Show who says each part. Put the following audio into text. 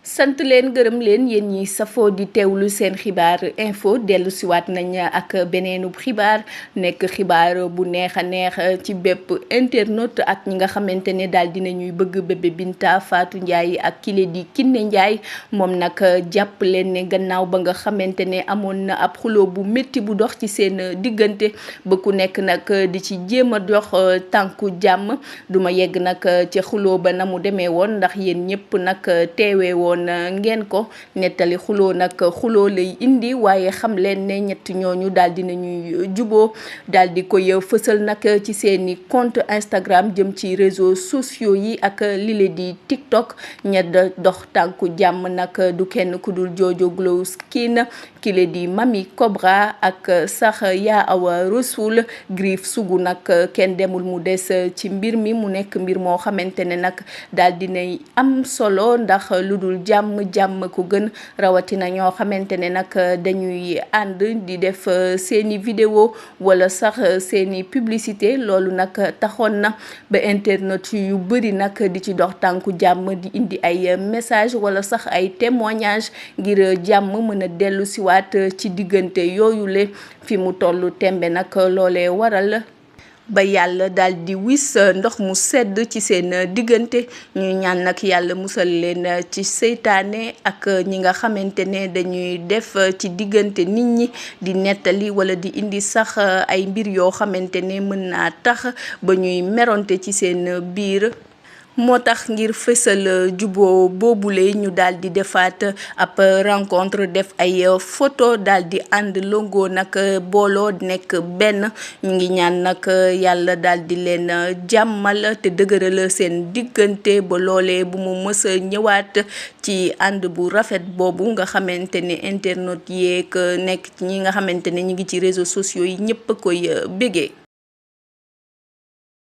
Speaker 1: sant leen gërëm leen yéen ñi safoo di teewlu seen xibaar info dellu siwaat nañ ak beneenub xibaar nekk xibaar bu neex a neex ci bépp internaute ak ñi nga xamante ne daal dina ñuy bëgg bébé Binta Fatou Ndiaye ak kile di Kiné Ndiaye moom nag jàpp leen ne gannaaw ba nga xamante ne amoon na ab xuloo bu métti bu dox ci seen diggante ba ku nekk nag di ci jéem a dox tànku jàmm duma yegg nag ca xuloo ba na mu demee woon ndax yéen ñëpp nag teewee woon ngeen ko nettali xuloo nag xuloo lay indi waaye xam leen ne ñett ñooñu daal di nañuy juboo daal di koy fësal nag ci seeni compte Instagram jëm ci réseaux sociaux yi ak lile di TikTok ñett dox tànku jàmm nag du kenn ku dul Jojo Glow Skin kile di Mami Cobra ak sax yaa awa Rasoul Griff Sougou nag kenn demul mu des ci mbir mi mu nekk mbir moo xamante ne nag daal dinay am solo ndax lu dul jàmm ko gën rawatina ñoo xamante ne nag dañuy ànd di def seeni vidéo wala sax seeni publicité loolu nag taxoon na ba internet yu bëri nag di ci dox tànku jàmm di indi ay message wala sax ay témoignage ngir jàmm mën a dellu siwaat ci diggante yooyu le fi mu tollu tembe nag loolee waral ba yàlla daal di wis ndox mu sedd ci seen diggante ñuy ñaan nag yàlla musal leen ci seytaane ak ñi nga xamante ne dañuy def ci diggante nit ñi di nettali wala di indi sax ay mbir yoo xamante ne mën naa tax ba ñuy meronte ci seen biir moo tax ngir fësal juboo boobule ñu daal di defaat ab rencontre def ay photo daal di ànd longo nag booloo nekk benn ñu ngi ñaan nag yàlla daal di leen jàmmal te dëgëral seen diggante ba loolee bu mu mës a ñëwaat ci ànd bu rafet boobu nga xamante ne internet yeeg nekk ñi nga xamante ne ñu ngi ci réseaux sociaux yi ñëpp a koy bégee